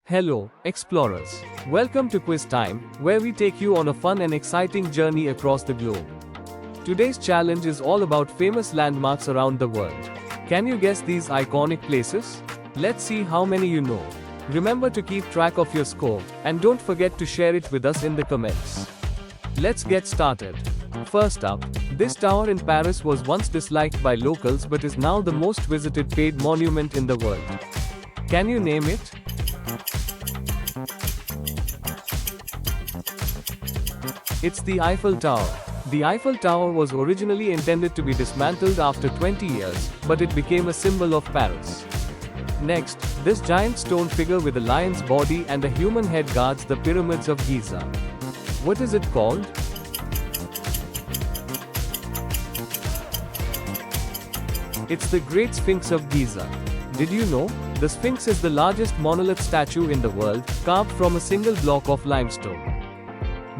Hello, explorers. Welcome to Quiz Time, where we take you on a fun and exciting journey across the globe. Today's challenge is all about famous landmarks around the world. Can you guess these iconic places? Let's see how many you know. Remember to keep track of your score, and don't forget to share it with us in the comments. Let's get started. First up, this tower in Paris was once disliked by locals but is now the most visited paid monument in the world. Can you name it? It's the Eiffel Tower. The Eiffel Tower was originally intended to be dismantled after 20 years, but it became a symbol of Paris. Next, this giant stone figure with a lion's body and a human head guards the pyramids of Giza. What is it called? It's the Great Sphinx of Giza. Did you know? The Sphinx is the largest monolith statue in the world, carved from a single block of limestone.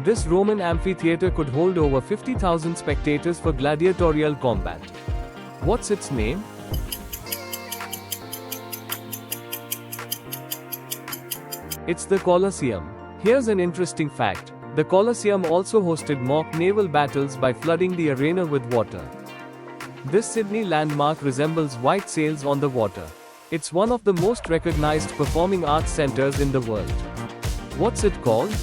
This Roman amphitheater could hold over 50,000 spectators for gladiatorial combat. What's its name? It's the Colosseum. Here's an interesting fact. The Colosseum also hosted mock naval battles by flooding the arena with water. This Sydney landmark resembles white sails on the water. It's one of the most recognized performing arts centers in the world. What's it called?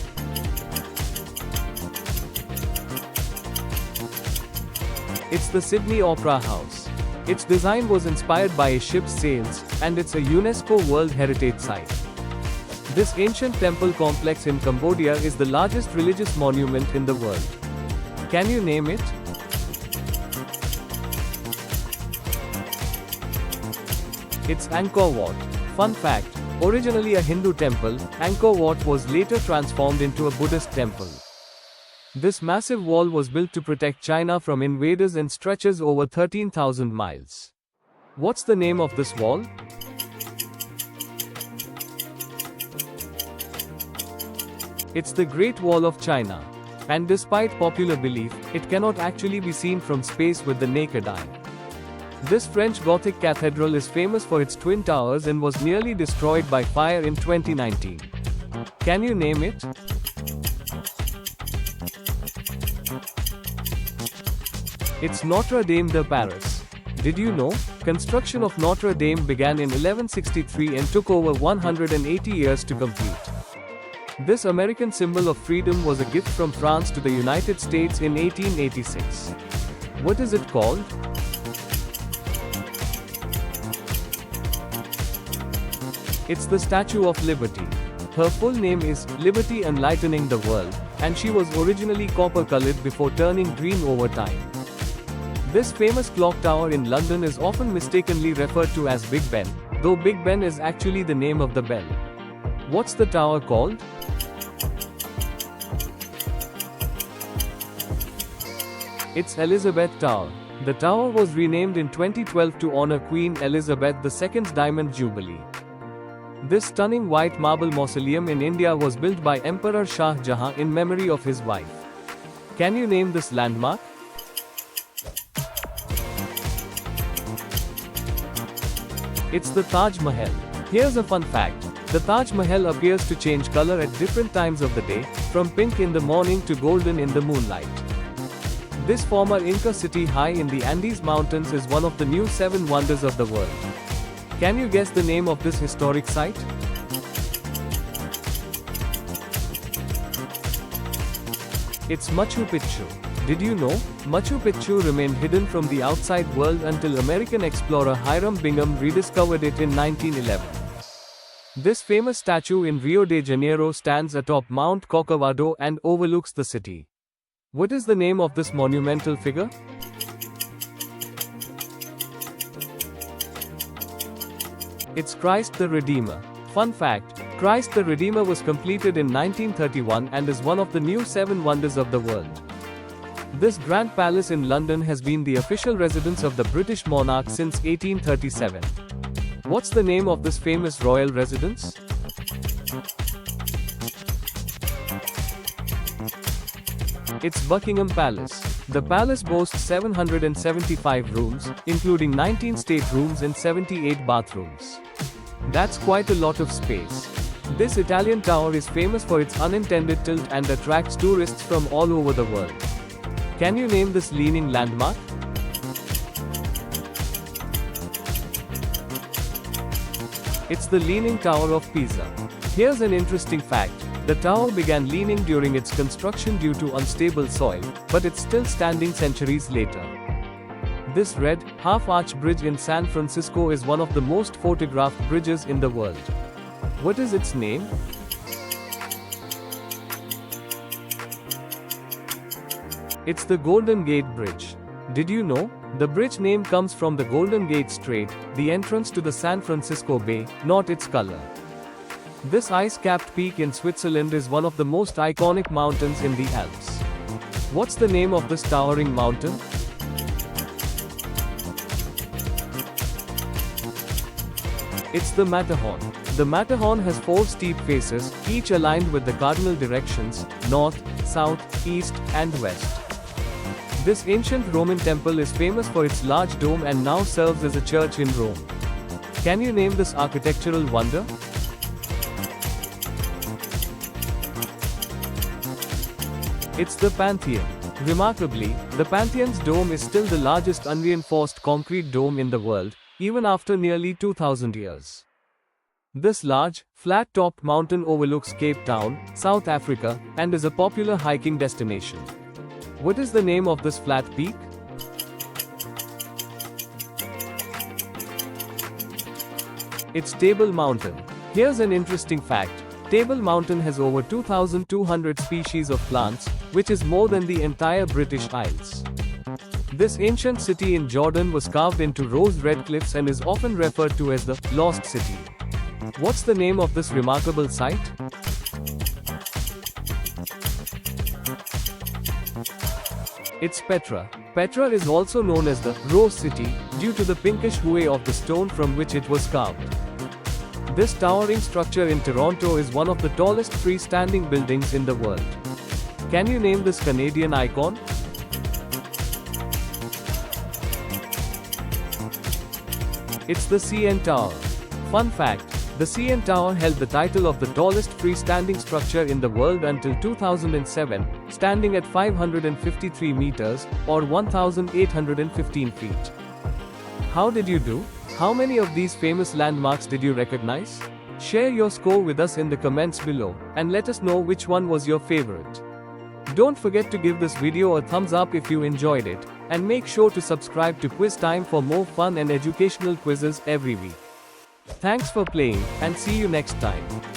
It's the Sydney Opera House. Its design was inspired by a ship's sails, and it's a UNESCO World Heritage Site. This ancient temple complex in Cambodia is the largest religious monument in the world. Can you name it? It's Angkor Wat. Fun fact, originally a Hindu temple, Angkor Wat was later transformed into a Buddhist temple. This massive wall was built to protect China from invaders and stretches over 13,000 miles. What's the name of this wall? It's the Great Wall of China. And despite popular belief, it cannot actually be seen from space with the naked eye. This French Gothic cathedral is famous for its twin towers and was nearly destroyed by fire in 2019. Can you name it? It's Notre Dame de Paris. Did you know? Construction of Notre Dame began in 1163 and took over 180 years to complete. This American symbol of freedom was a gift from France to the United States in 1886. What is it called? It's the Statue of Liberty. Her full name is Liberty Enlightening the World, and she was originally copper-colored before turning green over time. This famous clock tower in London is often mistakenly referred to as Big Ben, though Big Ben is actually the name of the bell. What's the tower called? It's Elizabeth Tower. The tower was renamed in 2012 to honor Queen Elizabeth II's Diamond Jubilee. This stunning white marble mausoleum in India was built by Emperor Shah Jahan in memory of his wife. Can you name this landmark? It's the Taj Mahal. Here's a fun fact. The Taj Mahal appears to change color at different times of the day, from pink in the morning to golden in the moonlight. This former Inca city high in the Andes Mountains is one of the new 7 wonders of the world. Can you guess the name of this historic site? It's Machu Picchu. Did you know? Machu Picchu remained hidden from the outside world until American explorer Hiram Bingham rediscovered it in 1911. This famous statue in Rio de Janeiro stands atop Mount Corcovado and overlooks the city. What is the name of this monumental figure? It's Christ the Redeemer. Fun fact, Christ the Redeemer was completed in 1931 and is one of the new 7 wonders of the world. This grand palace in London has been the official residence of the British monarch since 1837. What's the name of this famous royal residence? It's Buckingham Palace. The palace boasts 775 rooms, including 19 staterooms and 78 bathrooms. That's quite a lot of space. This Italian tower is famous for its unintended tilt and attracts tourists from all over the world. Can you name this leaning landmark? It's the Leaning Tower of Pisa. Here's an interesting fact. The tower began leaning during its construction due to unstable soil, but it's still standing centuries later. This red, half-arch bridge in San Francisco is one of the most photographed bridges in the world. What is its name? It's the Golden Gate Bridge. Did you know? The bridge name comes from the Golden Gate Strait, the entrance to the San Francisco Bay, not its color. This ice-capped peak in Switzerland is one of the most iconic mountains in the Alps. What's the name of this towering mountain? It's the Matterhorn. The Matterhorn has 4 steep faces, each aligned with the cardinal directions, north, south, east, and west. This ancient Roman temple is famous for its large dome and now serves as a church in Rome. Can you name this architectural wonder? It's the Pantheon. Remarkably, the Pantheon's dome is still the largest unreinforced concrete dome in the world, even after nearly 2,000 years. This large, flat-topped mountain overlooks Cape Town, South Africa, and is a popular hiking destination. What is the name of this flat peak? It's Table Mountain. Here's an interesting fact. Table Mountain has over 2,200 species of plants, which is more than the entire British Isles. This ancient city in Jordan was carved into rose-red cliffs and is often referred to as the Lost City. What's the name of this remarkable site? It's Petra. Petra is also known as the Rose City, due to the pinkish hue of the stone from which it was carved. This towering structure in Toronto is one of the tallest freestanding buildings in the world. Can you name this Canadian icon? It's the CN Tower. Fun fact, the CN Tower held the title of the tallest freestanding structure in the world until 2007, standing at 553 meters, or 1,815 feet. How did you do? How many of these famous landmarks did you recognize? Share your score with us in the comments below, and let us know which one was your favorite. Don't forget to give this video a thumbs up if you enjoyed it, and make sure to subscribe to Quiz Time for more fun and educational quizzes every week. Thanks for playing, and see you next time.